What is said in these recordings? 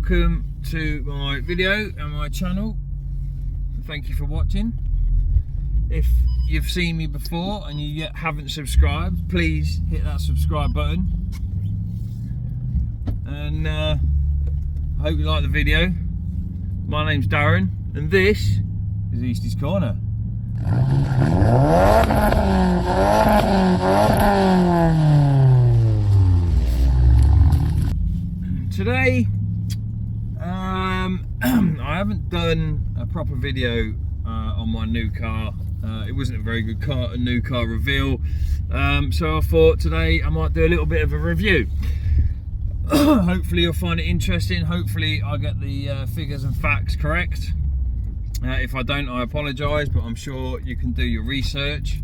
welcome to my video and my channel. Thank you for watching. If you've seen me before and you yet haven't subscribed, please hit that subscribe button. And I hope you like the video. My name's Darren and this is Eastie's Corner. Today I haven't done a proper video on my new car. It wasn't a very good car, a new car reveal, so I thought today I might do a little bit of a review. Hopefully you'll find it interesting. Hopefully I get the figures and facts correct. If I don't, I apologise, but I'm sure you can do your research.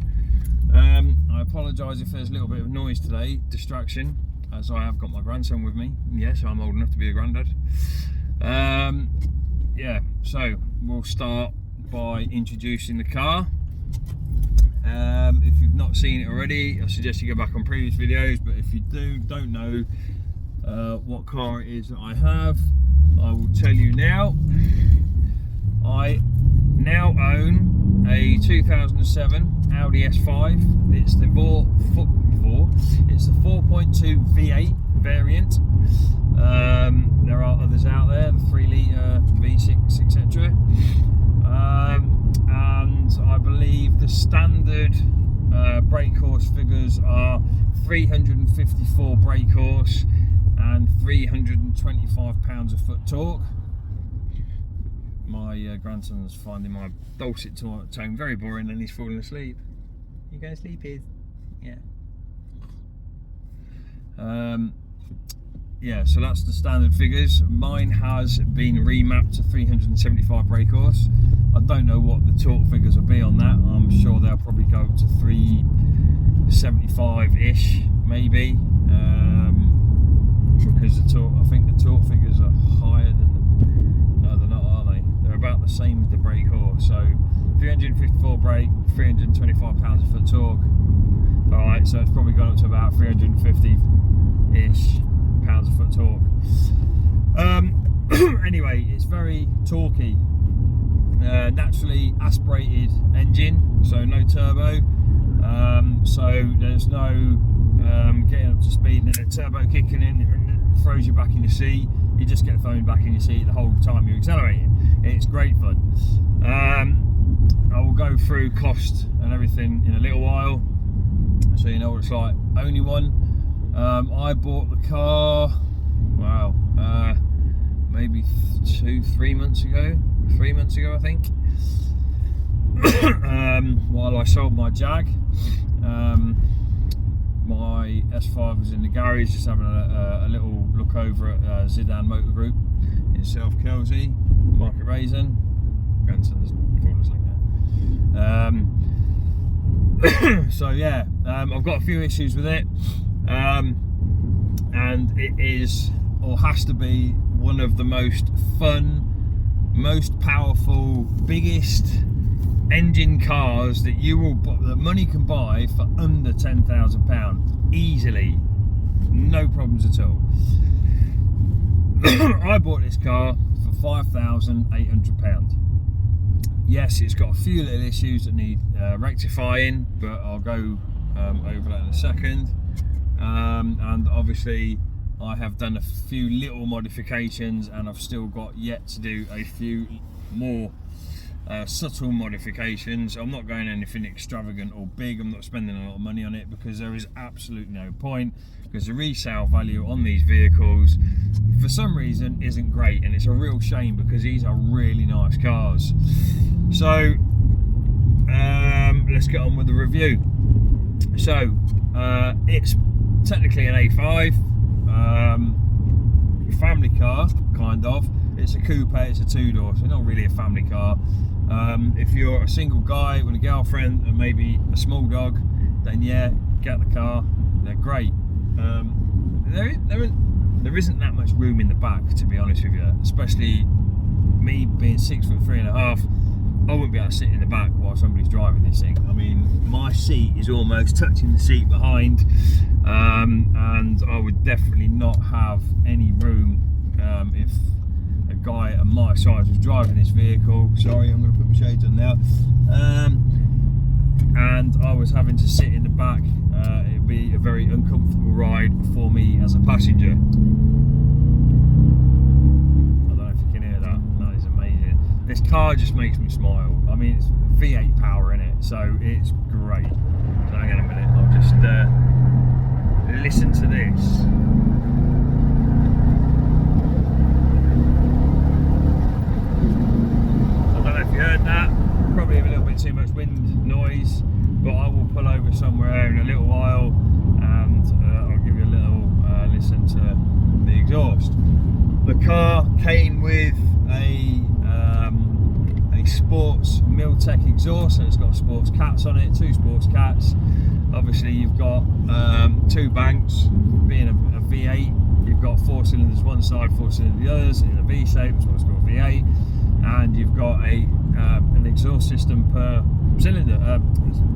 I apologise if there's a little bit of noise today, distraction, as I have got my grandson with me. Yes, I'm old enough to be a granddad. Yeah, so we'll start by introducing the car. If you've not seen it already, I suggest you go back on previous videos, but if you don't know what car it is that I have, I will tell you now. I now own a 2007 Audi S5. It's the 4.2 V8 variant. There are others out there, the 3 litre V6, etc. And I believe the standard brake horse figures are 354 brake horse and 325 pounds of foot torque. My grandson's finding my dulcet tone very boring and he's falling asleep. You going to sleep, Iz? Yeah. Yeah, so that's the standard figures. Mine has been remapped to 375 brake horse. I don't know what the torque figures will be on that. I'm sure they'll probably go up to 375-ish, maybe. Because the torque, I think the torque figures are higher than the... No, they're not, are they? They're about the same as the brake horse. So 354 brake, 325 pounds of foot torque. Alright, so it's probably gone up to about 350-ish pounds of foot torque. Anyway, it's very torquey. Naturally aspirated engine, so no turbo. So there's no getting up to speed and then a turbo kicking in and it throws you back in your seat. You just get thrown back in your seat the whole time you're accelerating. It's great fun. I will go through cost and everything in a little while, so you know what it's like. Only one. I bought the car, wow, maybe 3 months ago. 3 months ago, I think. While I sold my Jag, my S5 was in the garage, just having a little look over at Zidane Motor Group in South Kelsey, Market Raisin. Grandson's fallen asleep now. So yeah, I've got a few issues with it. And it is, or has to be, one of the most fun, most powerful, biggest engine cars that that money can buy for under £10,000 easily, no problems at all. I bought this car for £5,800. Yes, it's got a few little issues that need rectifying, but I'll go over that in a second. And obviously I have done a few little modifications and I've still got yet to do a few more subtle modifications. I'm not going anything extravagant or big. I'm not spending a lot of money on it because there is absolutely no point, because the resale value on these vehicles for some reason isn't great, and it's a real shame because these are really nice cars. So let's get on with the review. So it's technically an A5, family car, kind of. It's a coupe, it's a two-door, so not really a family car. If you're a single guy with a girlfriend and maybe a small dog, then yeah, get the car. They're great. There isn't that much room in the back, to be honest with you, especially me being 6'3.5". I wouldn't be able to sit in the back while somebody's driving this thing. I mean, my seat is almost touching the seat behind, and I would definitely not have any room if guy at my size was driving this vehicle. Sorry, I'm going to put my shades on now. And I was having to sit in the back. It'd be a very uncomfortable ride for me as a passenger. I don't know if you can hear that. That is amazing. This car just makes me smile. I mean, it's V8 power in it, so it's great. So hang on a minute, I'll just listen to this. I don't know if you heard that. Probably a little bit too much wind noise, but I will pull over somewhere in a little while and I'll give you a little listen to the exhaust. The car came with a sports Miltech exhaust, so it's got sports cats on it, 2 sports cats. Obviously you've got 2 banks. Being a V8, you've got 4 cylinders one side, 4 cylinders the others in a V shape, that's what's called V8, and you've got an exhaust system per cylinder,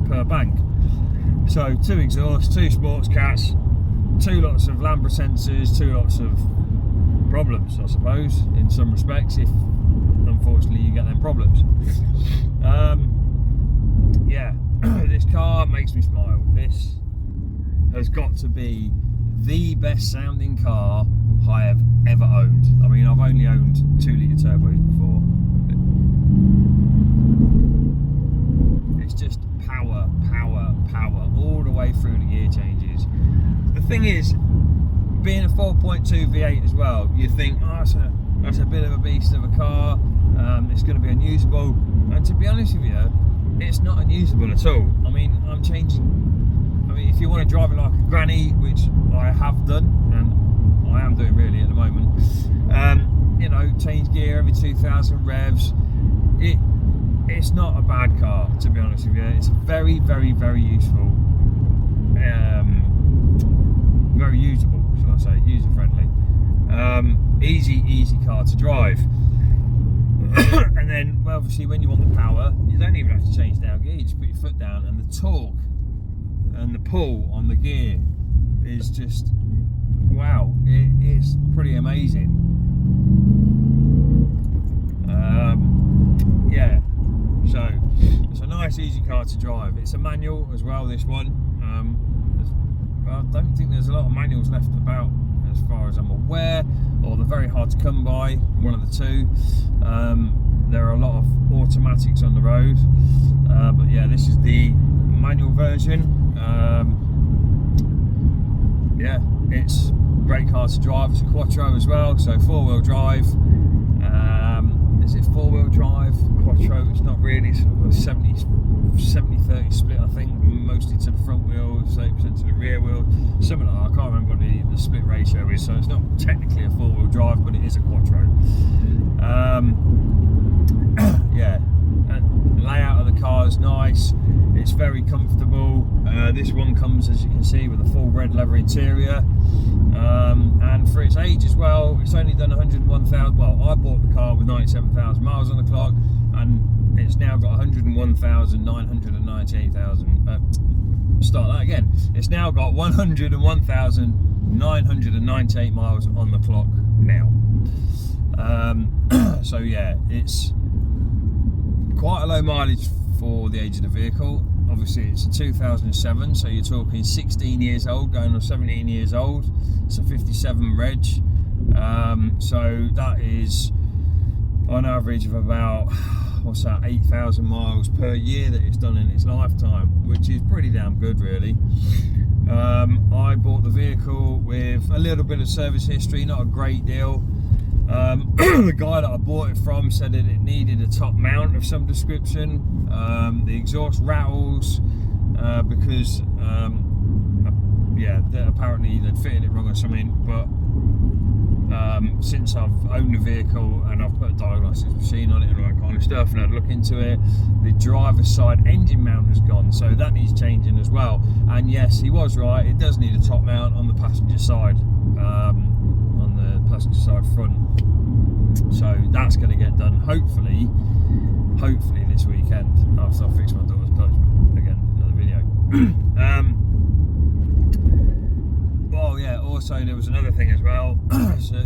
per bank. So 2 exhausts, 2 sports cats, 2 lots of lambda sensors, 2 lots of problems, I suppose, in some respects, if unfortunately you get them problems. Yeah, this car makes me smile. This has got to be the best sounding car I have ever owned. I mean, I've only owned 2-litre turbos before. It's just power, power, power all the way through the gear changes. The thing is, being a 4.2 V8 as well, you think, oh, that's a bit of a beast of a car, it's going to be unusable, and to be honest with you, it's not unusable at all. I mean, if you want to drive it like a granny, which I have done, and I am doing really at the moment, you know, change gear every 2,000 revs, it's not a bad car, to be honest with you. It's very, very, very useful, very usable, shall I say, user friendly, easy car to drive. And then, well, obviously when you want the power, you don't even have to change down gear, you just put your foot down, and the torque and the pull on the gear is just, wow, it's pretty amazing. Yeah, so it's a nice easy car to drive. It's a manual as well, this one. I don't think there's a lot of manuals left about as far as I'm aware, or they're very hard to come by, one of the two. There are a lot of automatics on the road, but yeah, this is the manual version. Yeah, it's a great car to drive. It's a quattro as well, so 4-wheel drive. Is it 4-wheel drive? Quattro, it's not really, it's sort of a 70-30 split, I think, mostly to the front wheel, 30% to the rear wheel, something like that. I can't remember what the split ratio is, so it's not technically a 4-wheel drive, but it is a quattro. Yeah, and the layout of the car is nice, it's very comfortable. This one comes, as you can see, with a full red leather interior, and for its age as well, it's only done 101,000, well, I bought the car with 97,000 miles on the clock, and it's now got 101,998,000. Start that again. It's now got 101,998 miles on the clock now. So yeah, it's quite a low mileage for the age of the vehicle. Obviously, it's a 2007, so you're talking 16 years old, going on 17 years old. It's a 57 reg. So that is on average of about, what's that, 8,000 miles per year that it's done in its lifetime, which is pretty damn good, really. I bought the vehicle with a little bit of service history, not a great deal. The guy that I bought it from said that it needed a top mount of some description. The exhaust rattles because yeah, apparently they'd fitted it wrong or something, but since I've owned the vehicle and I've put a diagnostics machine on it and all that kind of stuff, and I'd look into it, the driver's side engine mount has gone, so that needs changing as well. And yes, he was right, it does need a top mount on the passenger side, on the passenger side front. So that's going to get done hopefully this weekend, after I fix my daughter's clutch. Again, another video. Oh yeah, also there was another thing as well.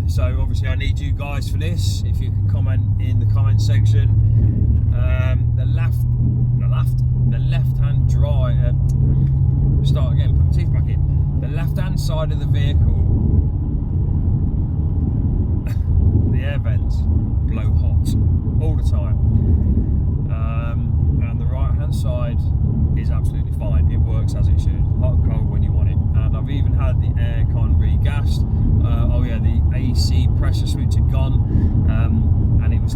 So obviously I need you guys for this. If you can comment in the comment section. The left-hand drive. Start again. Put my teeth back in. The left-hand side of the vehicle, the air vents blow hot all the time, and the right-hand side is absolutely fine. It works as it should, hot and cold when you want it. And I've even had the air con re-gassed. Oh yeah, the AC pressure switch had gone, and it was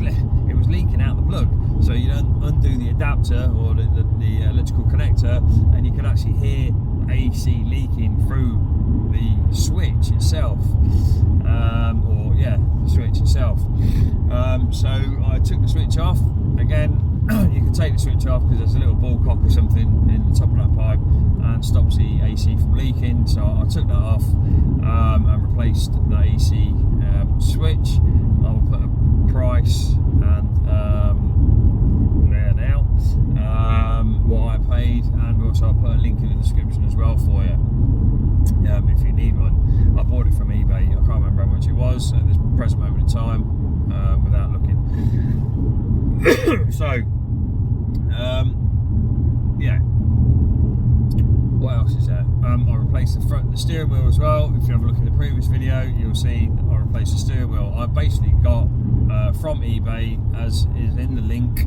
leaking out the plug. So you don't undo the adapter or the electrical connector, and you can actually hear AC leaking through the switch itself, the switch itself. So I took the switch off. Again, you can take the switch off because there's a little ball cock or something in the top of that pipe and stops the AC from leaking. So I took that off and replaced the AC switch. I will put a price and there now what I paid, and also I'll put a link in the description as well for you if you need one. I bought it from eBay. I can't remember how much it was at this present moment in time without looking. So yeah, what else is there? I replaced the steering wheel as well. If you have a look in the previous video, you'll see I replaced the steering wheel. I basically got from eBay, as is in the link.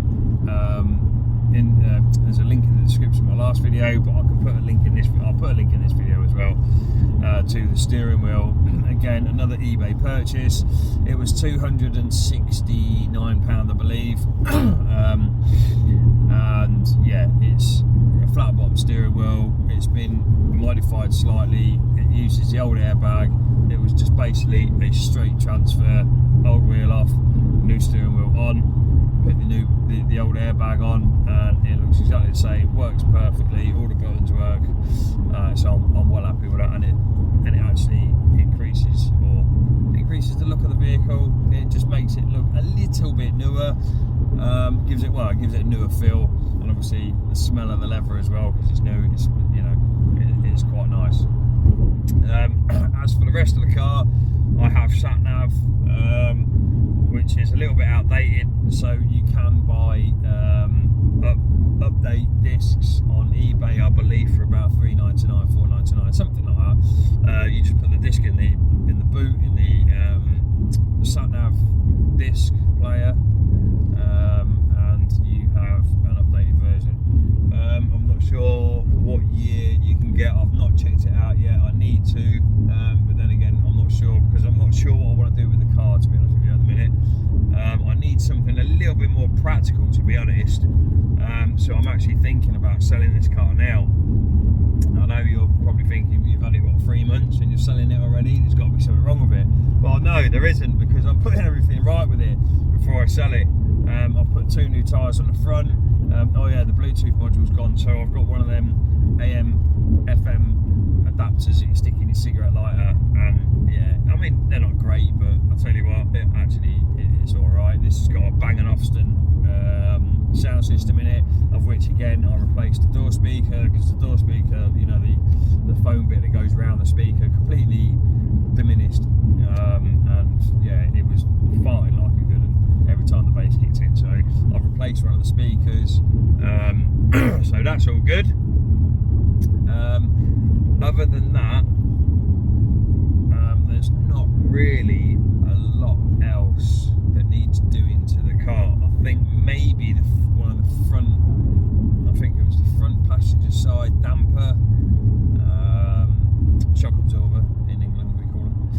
There's a link in the description of my last video, but I can put a link in this. I'll put a link in this video as well to the steering wheel. Again, another eBay purchase. It was £269, I believe, and yeah, it's a flat bottom steering wheel. It's been modified slightly. It uses the old airbag. It was just basically a straight transfer, old wheel off, new steering wheel on. Put the old airbag on, and it looks exactly the same. Works perfectly. All the buttons work. So I'm well happy with that, and it actually increases the look of the vehicle. It just makes it look a little bit newer. Gives it a newer feel, and obviously the smell of the leather as well, because it's new. It's quite nice. As for the rest of the car, I have sat nav, which is a little bit outdated, so you can buy update discs on eBay, I believe, for about £3.99, £4.99, something like that. You just put the disc in the boot, in the sat nav disc player, and you have an updated version. I'm not sure what year you can get. I've not checked it out yet. I need to, but then again, I'm not sure, because I'm not sure what I want to do with the car, to be honest with you, at the minute. I need something a little bit more practical, to be honest. So I'm actually thinking about selling this car now. I know you're probably thinking you've had it 3 months and you're selling it already. There's got to be something wrong with it. Well, no, there isn't, because I'm putting everything right with it before I sell it. I've put 2 new tyres on the front. Oh yeah, the Bluetooth module's gone, so I've got one of them AM FM adapters that you stick in your cigarette lighter, and yeah, I mean, they're not great, but I'll tell you what, it's alright. This has got a Bang & Olufsen sound system in it, of which again I replaced the door speaker, because the door speaker, the foam bit that goes around the speaker, completely diminished, and yeah, it was farting like a good one every time the bass kicked in, so I've replaced one of the speakers, so that's all good. Other than that, there's not really a lot else that needs doing to the car. I think maybe one of the front, I think it was the front passenger side damper, shock absorber in England we call them.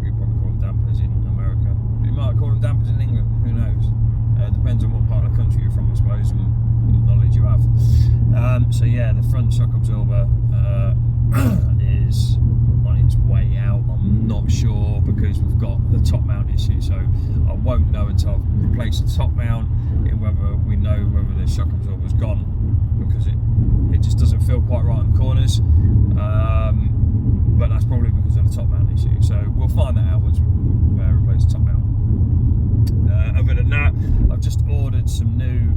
We probably call them dampers in America. You might call them dampers in England, who knows? Depends on what part of the country you're from, I suppose, and knowledge you have. So yeah, the front shock absorber is on its way out. I'm not sure, because we've got the top mount issue, so I won't know until I've replaced the top mount in whether we know whether the shock absorber's gone, because it just doesn't feel quite right on the corners, but that's probably because of the top mount issue, so we'll find that out once we replace the top mount. Other than that, I've just ordered some new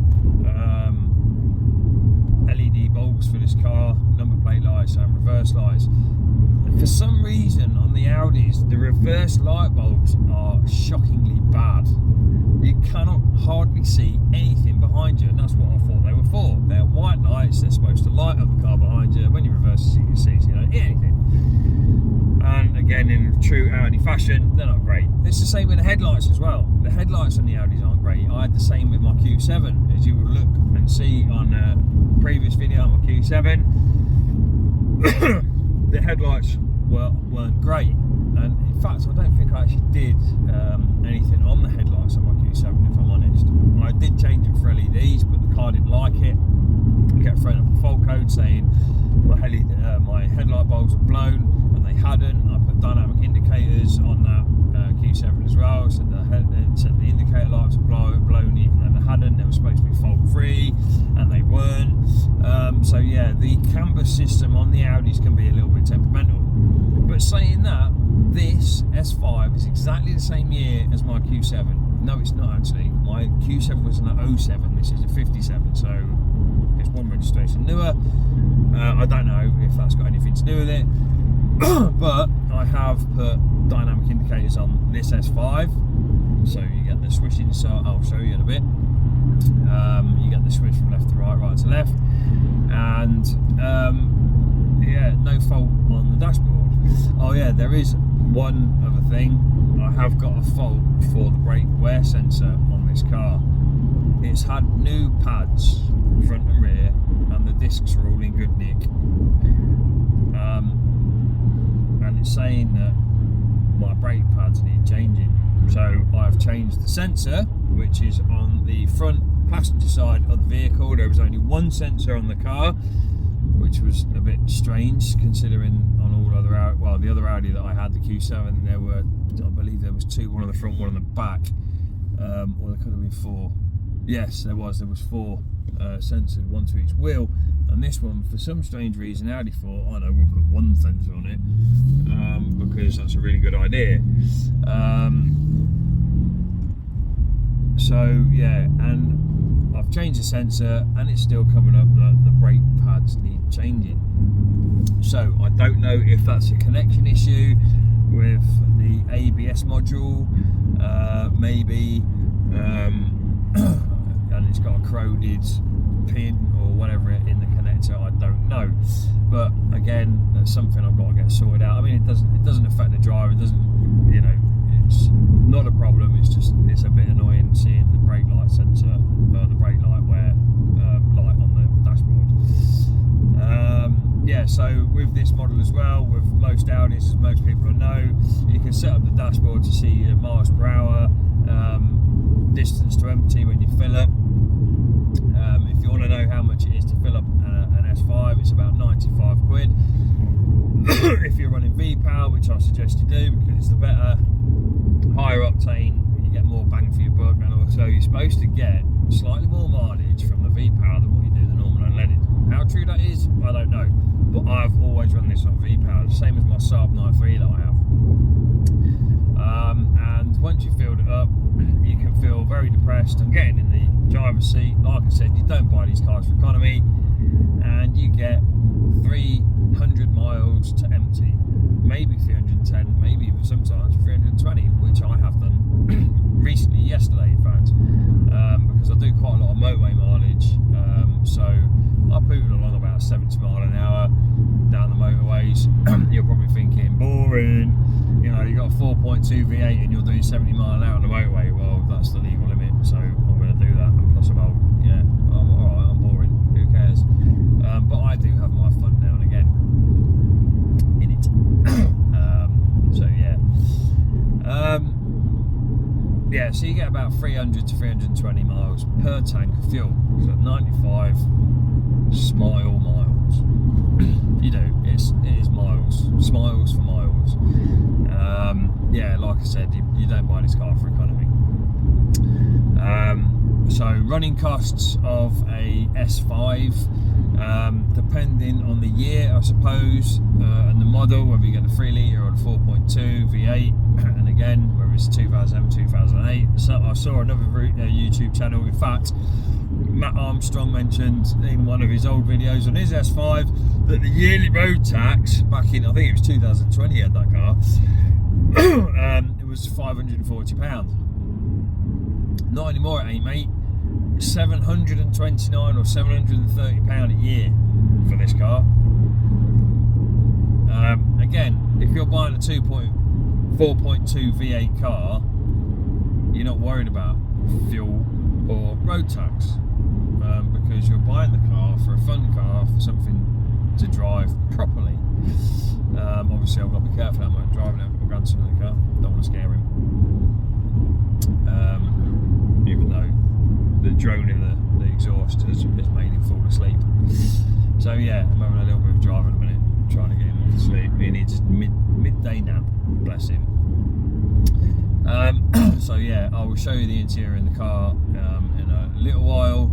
LED bulbs for this car, number plate lights, lights and reverse lights. And for some reason on the Audis, the reverse light bulbs are shockingly bad. You cannot hardly see anything behind you, and that's what I thought they were for. They're white lights, they're supposed to light up the car behind you. When you reverse, you can see, so you don't hear anything. And again, in true Audi fashion, they're not great. It's the same with the headlights as well. The headlights on the Audis aren't great. I had the same with my Q7, as you will look and see on a previous video on my Q7. The headlights weren't great, and in fact I don't think I actually did anything on the headlights on my Q7, if I'm honest. I did change them for LEDs, but the car didn't like it. I kept throwing up a fault code saying my headlight bulbs were blown, and they hadn't. I put dynamic indicators on that Q7 as well, so said the indicator lights were blown even though they hadn't. They were supposed to be fault free, and they weren't. So yeah, the camber system on the Audis can be a little bit temperamental. But saying that, this S5 is exactly the same year as my Q7. No, it's not actually. My Q7 was an 07, this is a 57, so it's one registration newer. I don't know if that's got anything to do with it, but I have put dynamic indicators on this S5, so you get the swishing, so I'll show you in a bit. You get the switch from left to right, right to left, and yeah, no fault on the dashboard. Oh yeah, there is one other thing. I have got a fault for the brake wear sensor on this car. It's had new pads, front and rear, and the discs are all in good nick. And it's saying that my brake pads need changing. So I've changed the sensor, which is on the front passenger side of the vehicle. There was only one sensor on the car, which was a bit strange considering on all other Audi, well, the other Audi that I had, the Q7, there were, I believe there was two, one on the front, one on the back, or there could have been four. Yes, there was four sensors, one to each wheel, and this one, for some strange reason, Audi thought, oh no, we'll put one sensor on it, because that's a really good idea. So yeah, and I've changed the sensor, and it's still coming up that the brake pads need changing. So I don't know if that's a connection issue with the ABS module, maybe, and it's got a corroded pin or whatever in the connector. I don't know, but again, that's something I've got to get sorted out. I mean, it doesn't affect the driver. It doesn't, you know, it's not a problem. It's a bit annoying seeing the brake light sensor, the brake light wear light on the dashboard. Yeah, so with this model as well, with most Audis, as most people know, you can set up the dashboard to see your miles per hour, distance to empty when you fill up. If you want to know how much it is to fill up an S5, it's about 95 quid. If you're running V-Power, which I suggest you do because it's the better, higher octane, you get more bang for your buck, and also you're supposed to get slightly more mileage from the V-Power than what you do the normal unleaded. How true that is, I don't know, but I've always run this on V-Power, the same as my Saab 9.3 that I have. And once you've filled it up, you can feel very depressed and getting in the driver's seat. Like I said, you don't buy these cars for economy, and you get 300 miles to empty, maybe 310, maybe even sometimes 320, which I have done recently, yesterday in fact, because I do quite a lot of motorway mileage, so I put along about 70 mile an hour down the motorways. You're probably thinking, boring, you know, you got a 4.2 V8 and you're doing 70 mile an hour on the motorway. Well, that's the legal limit, so I'm going to do that, and plus I'm old. Yeah, I'm alright, I'm boring, who cares? But I do have my fun now and again in it. So yeah, yeah, so you get about 300 to 320 miles per tank of fuel, so 95 smile miles. You do, it is miles, smiles for miles. Yeah, like I said, you don't buy this car for economy. So running costs of a S5, depending on the year, I suppose, and the model, whether you get the 3 litre or the 4.2 V8, and again, whether it's 2007, 2008. So I saw another YouTube channel, in fact, Matt Armstrong mentioned in one of his old videos on his S5 that the yearly road tax back in, I think it was 2020 he had that car, it was £540. Not anymore it ain't, mate. £729 or £730 a year for this car. Again, if you're buying a 4.2 V8 car, you're not worried about fuel or road tax, because you're buying the car for a fun car, for something to drive properly. Obviously I've got to be careful how much driving out my grandson in the car, don't want to scare him, even though the drone in the exhaust has made him fall asleep. So yeah, I'm having a little bit of driving in a minute, trying to get him off to sleep. He needs midday nap, bless him. So yeah, I will show you the interior in the car in a little while.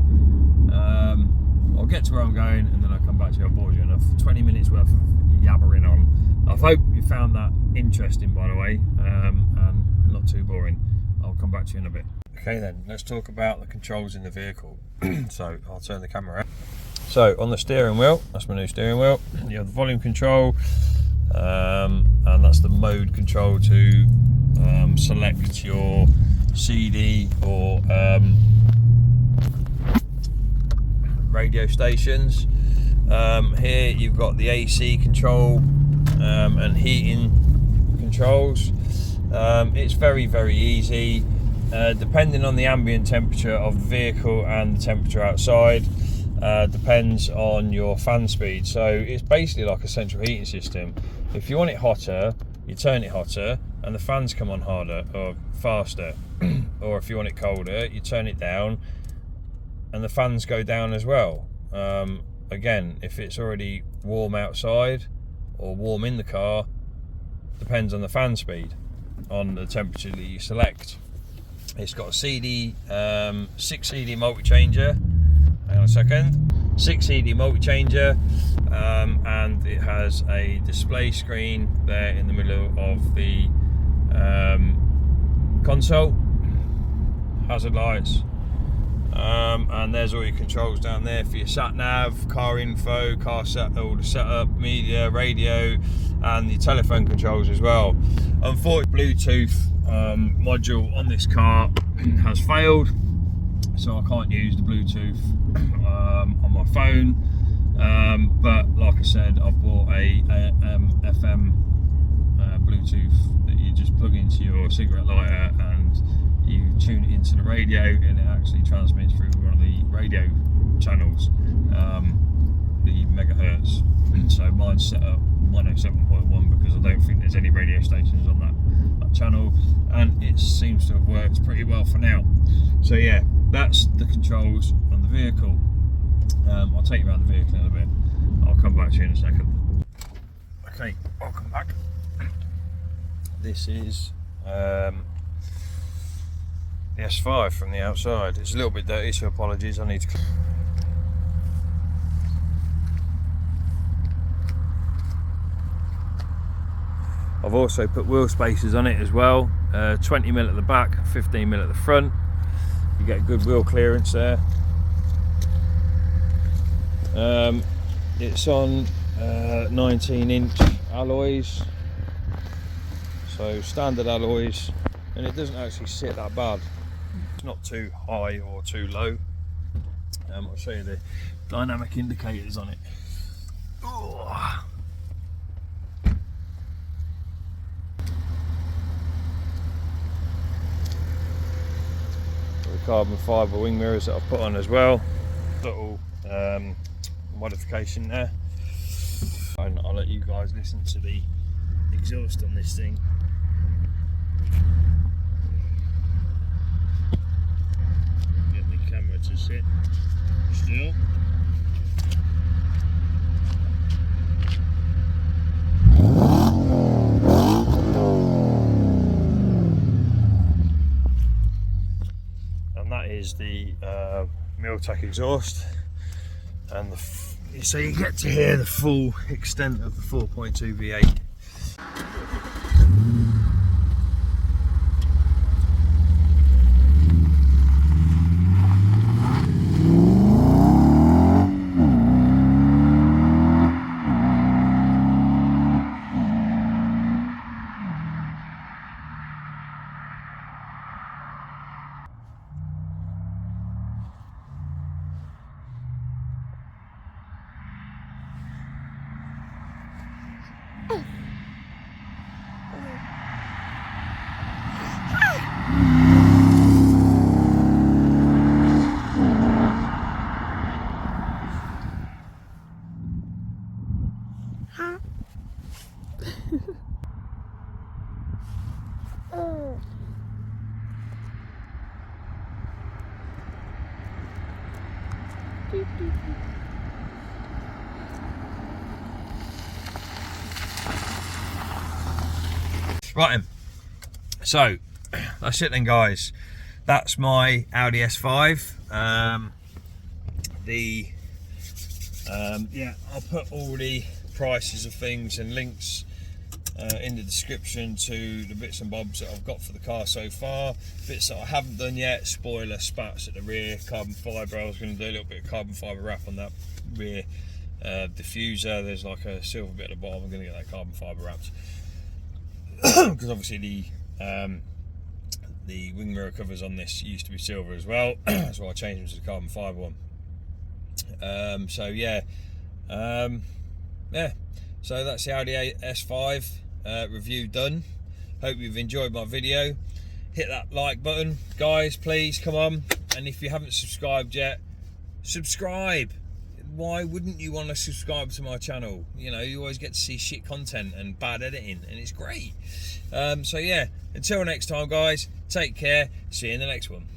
I'll get to where I'm going and then I'll come back to you. I've bored you enough. 20 minutes worth of yabbering on. I hope you found that interesting, by the way, and not too boring. I'll come back to you in a bit. Okay then, let's talk about the controls in the vehicle. So I'll turn the camera out. So on the steering wheel, that's my new steering wheel, you have the volume control, and that's the mode control to select your CD or radio stations. Here you've got the AC control and heating controls. It's very, very easy. Depending on the ambient temperature of the vehicle and the temperature outside, depends on your fan speed. So it's basically like a central heating system. If you want it hotter, you turn it hotter and the fans come on harder or faster. Or if you want it colder, you turn it down and the fans go down as well. Again, if it's already warm outside or warm in the car, depends on the fan speed, on the temperature that you select. It's got a 6 CD multi-changer. Hang on a second. 6 CD multi-changer, and it has a display screen there in the middle of the console. Hazard lights. And there's all your controls down there for your sat nav, car info, all the setup, media, radio, and the telephone controls as well. Unfortunately, Bluetooth module on this car has failed, so I can't use the Bluetooth on my phone. But like I said, I've bought a FM Bluetooth that you just plug into your cigarette lighter and you tune it into the radio, and it actually transmits through one of the radio channels, the megahertz. So mine's set up 107.1 because I don't think there's any radio stations on that channel, and it seems to have worked pretty well for now. So yeah, that's the controls on the vehicle. I'll take you around the vehicle in a bit. I'll come back to you in a second. Okay, welcome back. This is the S5 from the outside. It's a little bit dirty, so apologies. I need to. I've also put wheel spacers on it as well. 20mm at the back, 15mm at the front. You get good wheel clearance there. It's on 19-inch alloys, so standard alloys, and it doesn't actually sit that bad. It's not too high or too low. I'll show you the dynamic indicators on it. Ooh. The carbon fibre wing mirrors that I've put on as well. Little modification there. And I'll let you guys listen to the exhaust on this thing. Get the camera to sit still. And that is the Miltech exhaust, and so you get to hear the full extent of the 4.2 V8. Right then, so that's it then guys, that's my Audi S5. Yeah, I'll put all the prices of things and links in the description to the bits and bobs that I've got for the car so far. Bits that I haven't done yet: spoiler, spats at the rear, carbon fibre. I was going to do a little bit of carbon fibre wrap on that rear diffuser. There's like a silver bit at the bottom. I'm going to get that carbon fibre wrapped because obviously the wing mirror covers on this used to be silver as well. That's why I changed them to the carbon fibre one. So yeah, so that's the Audi S5 review done. Hope you've enjoyed my video. Hit that like button guys, please, come on. And if you haven't subscribed yet, subscribe. Why wouldn't you want to subscribe to my channel? You know, you always get to see shit content and bad editing, and it's great. So yeah, until next time guys, take care, see you in the next one.